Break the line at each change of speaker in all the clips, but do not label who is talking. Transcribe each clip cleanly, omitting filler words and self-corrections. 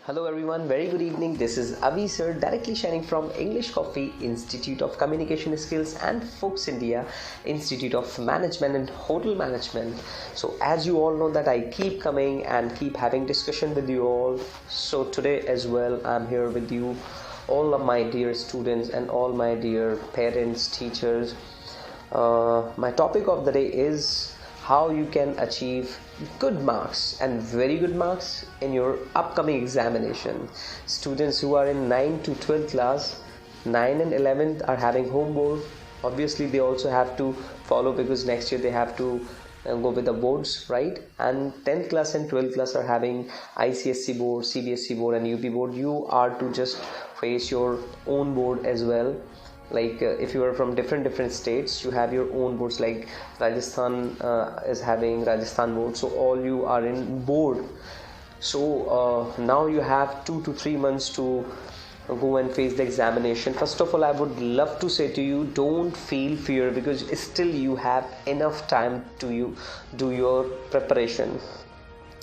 Hello everyone, very good evening. This is Avi sir, directly shining from English Coffee Institute of Communication Skills and Focus India Institute of Management and Hotel Management. So as you all know that I keep coming and keep having discussion with you all. So today as well I'm here with you, all of my dear students and all my dear parents, teachers. My topic of the day is how you can achieve good marks and very good marks in your upcoming examination. Students who are in 9 to 12th class, 9 and 11th are having home board. Obviously they also have to follow because next year they have to go with the boards, right? And 10th class and 12th class are having ICSE board, CBSE board and UP board. You are to just face your own board as well. Like if you are from different states, you have your own boards. Like Rajasthan is having Rajasthan board, so all you are in board. So now you have 2 to 3 months to go and face the examination. First of all, I would love to say to you, don't feel fear because still you have enough time to do your preparation.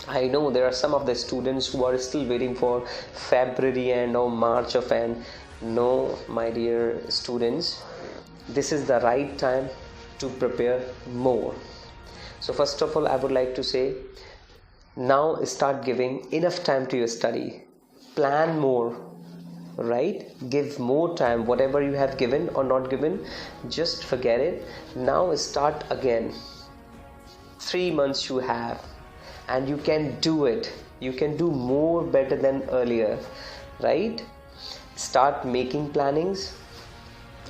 I know there are some of the students who are still waiting for February end or March of end. No, my dear students, this is the right time to prepare more. So first of all, I would like to say, now start giving enough time to your study. Plan more, right? Give more time. Whatever you have given or not given, just forget it. Now start again. 3 months you have, and you can do it. You can do more better than earlier, right? Start making plannings,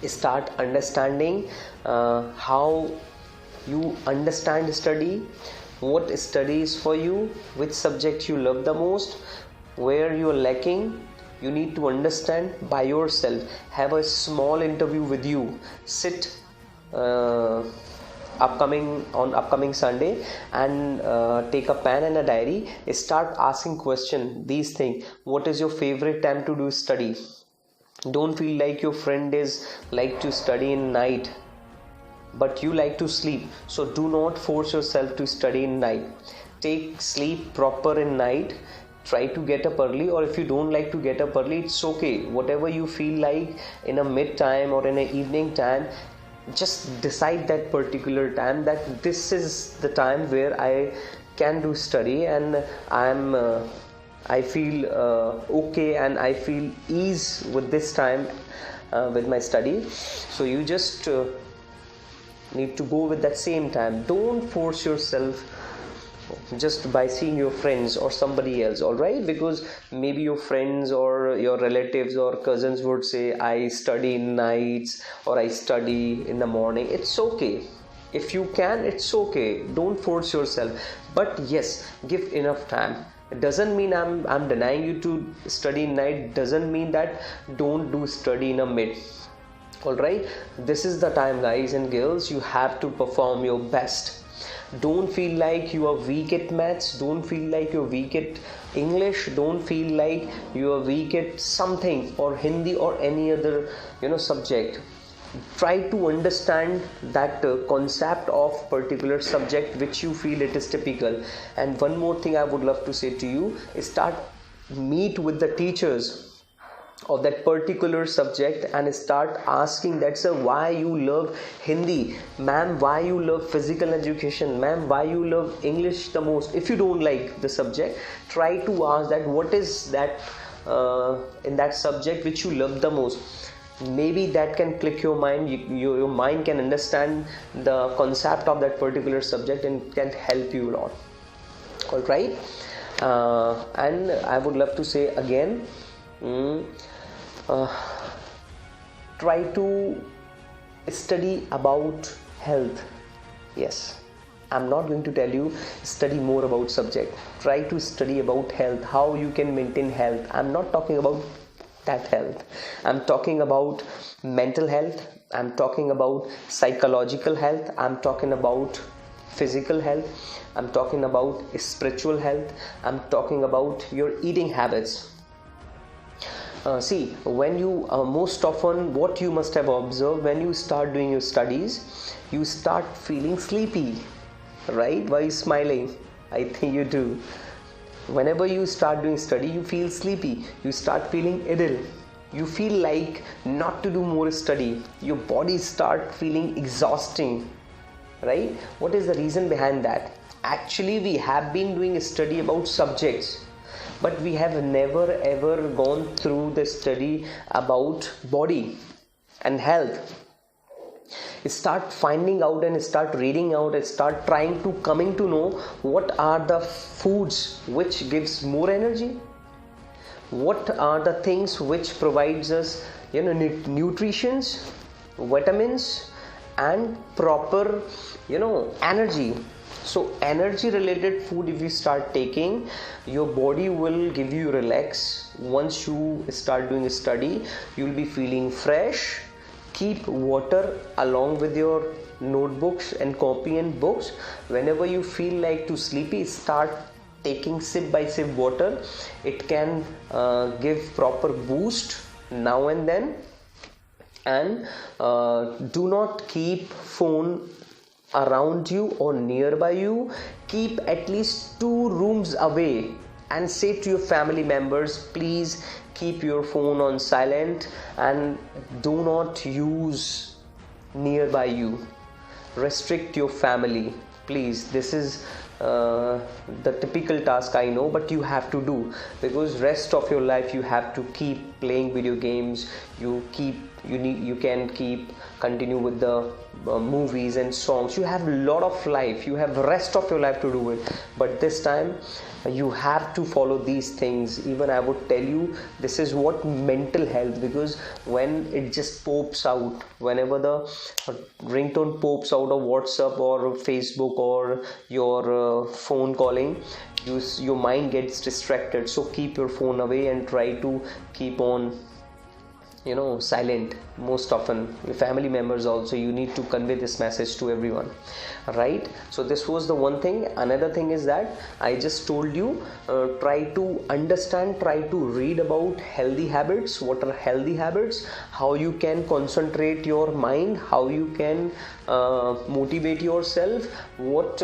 start understanding how you understand study, what study is for you, which subject you love the most, where you are lacking. You need to understand by yourself. Have a small interview with you. Sit upcoming Sunday and take a pen and a diary. Start asking question these things. What is your favorite time to do study? Don't feel like your friend is like to study in night but you like to sleep, so do not force yourself to study in night. Take sleep proper in night. Try to get up early, or if you don't like to get up early, it's okay. Whatever you feel like in a mid time or in an evening time, just decide that particular time that this is the time where I can do study and I feel okay and I feel ease with this time with my study. So you just need to go with that same time. Don't force yourself just by seeing your friends or somebody else, all right? Because maybe your friends or your relatives or cousins would say, I study in nights or I study in the morning. It's okay. If you can, it's okay. Don't force yourself. But yes, give enough time. It doesn't mean I'm denying you to study in night. Doesn't mean that don't do study in a mid. All right, this is the time, guys and girls. You have to perform your best. Don't feel like you are weak at maths. Don't feel like you're weak at English. Don't feel like you are weak at something or Hindi or any other subject. Try to understand that concept of particular subject which you feel it is typical. And one more thing I would love to say to you is start meet with the teachers of that particular subject and start asking that, sir, why you love Hindi, ma'am, why you love physical education, ma'am, why you love English the most. If you don't like the subject, try to ask that what is that in that subject which you love the most. Maybe that can click your mind. Your mind can understand the concept of that particular subject and can help you a lot. All right, and I would love to say again, try to study about health. Yes, I'm not going to tell you study more about subject. Try to study about health, how you can maintain health. I'm not talking about that health. I'm talking about mental health. I'm talking about psychological health. I'm talking about physical health. I'm talking about spiritual health. I'm talking about your eating habits. See, when you most often what you must have observed, when you start doing your studies, you start feeling sleepy, right? Why are you smiling? I think you do. Whenever you start doing study, you feel sleepy, you start feeling idle, you feel like not to do more study, your body start feeling exhausting, right? What is the reason behind that? Actually, we have been doing a study about subjects, but we have never ever gone through the study about body and health. Start finding out and start reading out and start trying to coming to know what are the foods which gives more energy, what are the things which provides us nutritions, vitamins, and proper energy. So energy related food, if you start taking, your body will give you relax. Once you start doing a study, you will be feeling fresh. Keep water along with your notebooks and copy and books. Whenever you feel like too sleepy, start taking sip by sip water. It can give proper boost now and then. And do not keep phone around you or nearby you. Keep at least 2 rooms away and say to your family members, please keep your phone on silent and do not use nearby you. Restrict your family, please. This is the typical task, I know, but you have to do, because rest of your life you have to keep playing video games. You can continue with the movies and songs. You have a lot of life, you have rest of your life to do it, but this time you have to follow these things. Even I would tell you, this is what mental health, because when it just pops out, whenever the ringtone pops out of WhatsApp or Facebook or your phone calling, your mind gets distracted. So keep your phone away and try to keep on silent most often. Your family members also, you need to convey this message to everyone, right? So this was the one thing. Another thing is that I just told you, try to understand, try to read about healthy habits. What are healthy habits? How you can concentrate your mind, how you can motivate yourself, what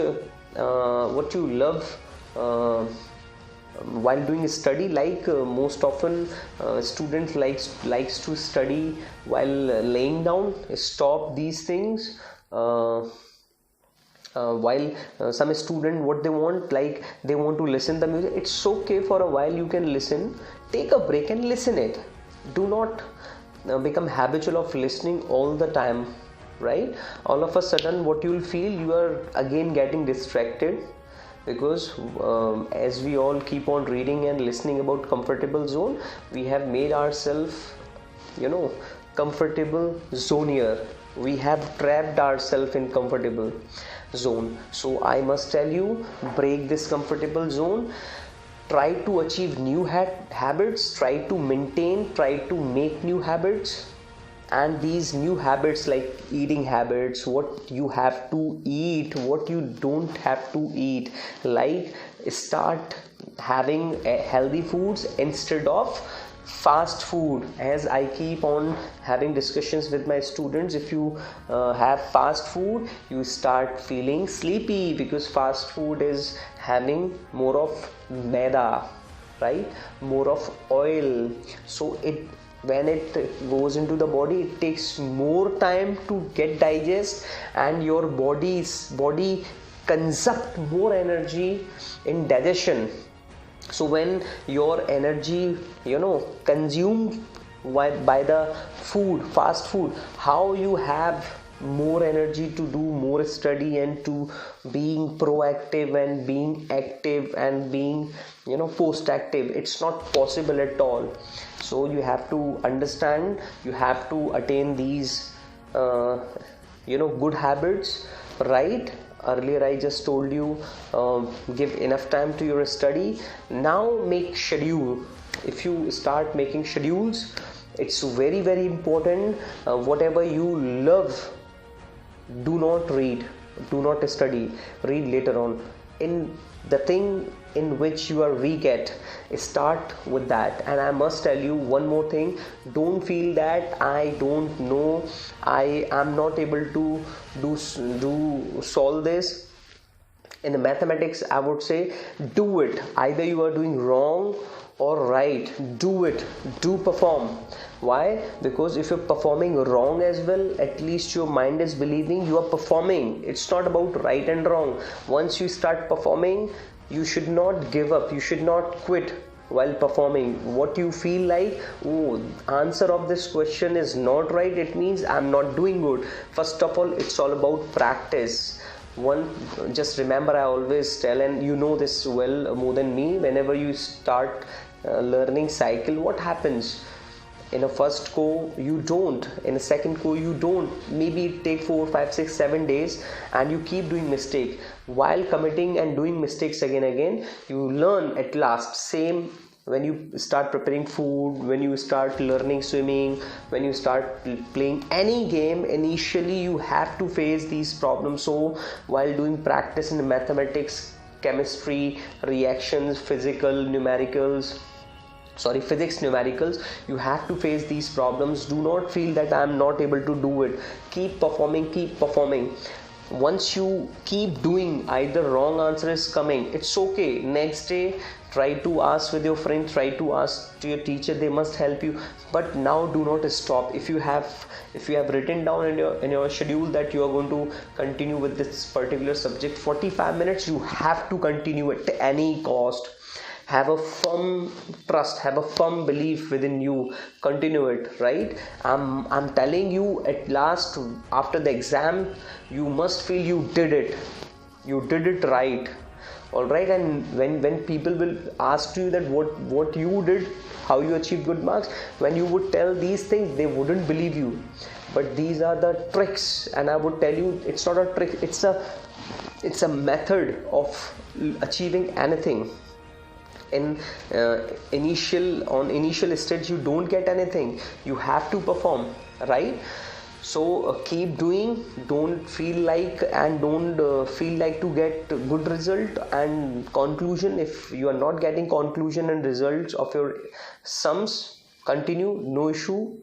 you love while doing a study. Like most often student likes to study while laying down. Stop these things. While some student, what they want, like they want to listen the music, it's okay for a while, you can listen. Take a break and listen it. Do not become habitual of listening all the time, right? All of a sudden what you will feel, you are again getting distracted, because as we all keep on reading and listening about comfortable zone, we have made ourselves comfortable zoneer. We have trapped ourselves in comfortable zone. So I must tell you, break this comfortable zone. Try to achieve new habits, try to maintain, try to make new habits. And these new habits, like eating habits, what you have to eat, what you don't have to eat, like start having healthy foods instead of fast food. As I keep on having discussions with my students, if you have fast food, you start feeling sleepy, because fast food is having more of maida, right, more of oil. So when it goes into the body, it takes more time to get digest, and your body consumes more energy in digestion. So when your energy consumed by the fast food, how you have more energy to do more study and to being proactive and being active and being post active? It's not possible at all. So you have to understand, you have to attain these good habits, right? Earlier I just told you, give enough time to your study. Now make schedule. If you start making schedules, it's very very important. Whatever you love, do not read, do not study, read later on. In the thing in which you are weak at, start with that. And I must tell you one more thing, don't feel that I don't know, I am not able to solve this. In the mathematics, I would say do it. Either you are doing wrong or right, do it, do perform. Why? Because if you're performing wrong as well, at least your mind is believing you are performing. It's not about right and wrong. Once you start performing, you should not give up, you should not quit while performing. What you feel like, oh, answer of this question is not right, it means I'm not doing good. First of all, it's all about practice. One, just remember, I always tell, and you know this well more than me, whenever you start learning cycle, what happens? In a first go you don't, in a second go you don't, maybe it take 4 5 6 7 days, and you keep doing mistake. While committing and doing mistakes again, you learn at last. Same when you start preparing food, when you start learning swimming, when you start playing any game, initially you have to face these problems. So while doing practice in mathematics, chemistry, reactions, physics, numericals, you have to face these problems. Do not feel that I am not able to do it. Keep performing. Once you keep doing, either wrong answer is coming, it's okay. Next day, try to ask with your friend, try to ask to your teacher, they must help you. But now do not stop. If you have written down in your schedule that you are going to continue with this particular subject 45 minutes, you have to continue at any cost. Have a firm trust, have a firm belief within you, continue it, right? I'm telling you, at last, after the exam, you must feel you did it right. All right. And when people will ask you that what you did, how you achieved good marks, when you would tell these things, they wouldn't believe you. But these are the tricks, and I would tell you, it's not a trick, it's a method of achieving anything. In initial stage, you don't get anything, you have to perform, right? So keep doing, don't feel like to get good result and conclusion. If you are not getting conclusion and results of your sums, continue, no issue.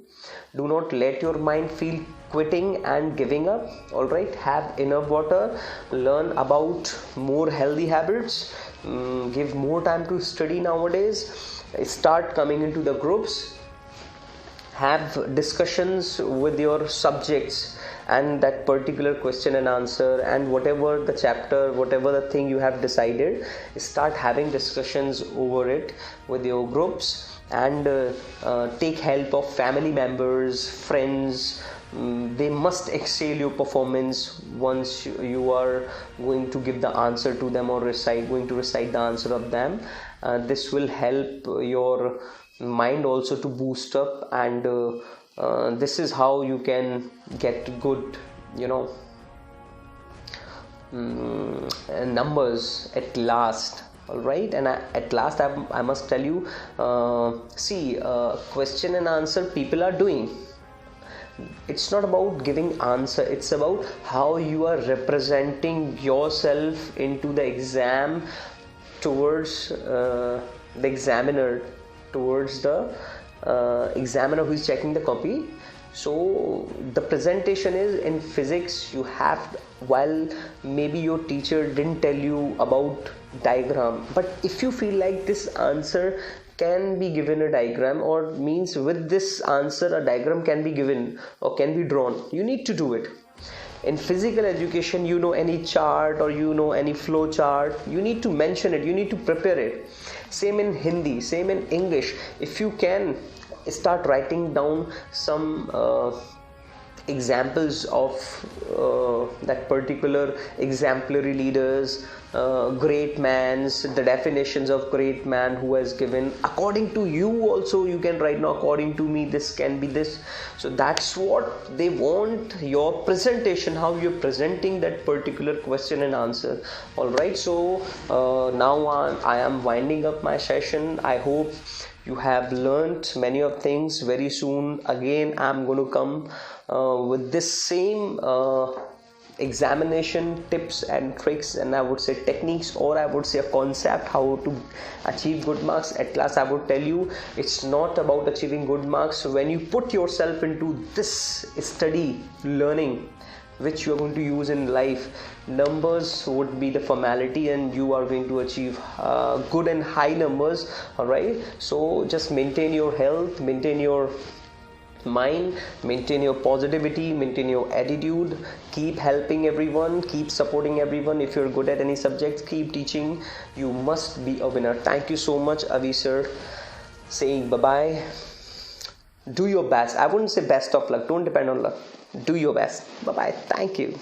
Do not let your mind feel quitting and giving up. All right, have enough water, learn about more healthy habits, give more time to study nowadays, start coming into the groups, have discussions with your subjects and that particular question and answer, and whatever the chapter, whatever the thing you have decided, start having discussions over it with your groups, and take help of family members, friends. They must excel your performance once you are going to give the answer to them, or going to recite the answer of them. This will help your mind also to boost up, and this is how you can get good numbers at last. All right. And at last I must tell you, question and answer people are doing. It's not about giving answer, it's about how you are representing yourself into the exam, towards the examiner, towards the examiner who is checking the copy. So the presentation is in physics, you have, while maybe your teacher didn't tell you about diagram, but if you feel like this answer can be given a diagram, or means with this answer a diagram can be given or can be drawn, you need to do it. In physical education, any chart or any flow chart, you need to mention it, you need to prepare it. Same in Hindi, same in English. If you can start writing down some examples of that particular exemplary leaders, great mans, the definitions of great man who has given, according to you also you can write, now according to me this can be this. So that's what they want, your presentation, how you're presenting that particular question and answer. All right. So now I am winding up my session. I hope you have learned many of things. Very soon again I'm going to come with this same examination tips and tricks, and I would say techniques, or I would say a concept how to achieve good marks. At last I would tell you, it's not about achieving good marks. When you put yourself into this study, learning, which you are going to use in life. Numbers would be the formality, and you are going to achieve good and high numbers. All right, so just maintain your health, maintain your mind, maintain your positivity, maintain your attitude, keep helping everyone, keep supporting everyone. If you're good at any subjects, keep teaching. You must be a winner. Thank you so much, Avi sir, saying bye bye. Do your best. I wouldn't say best of luck, don't depend on luck. Do your best. Bye bye. Thank you.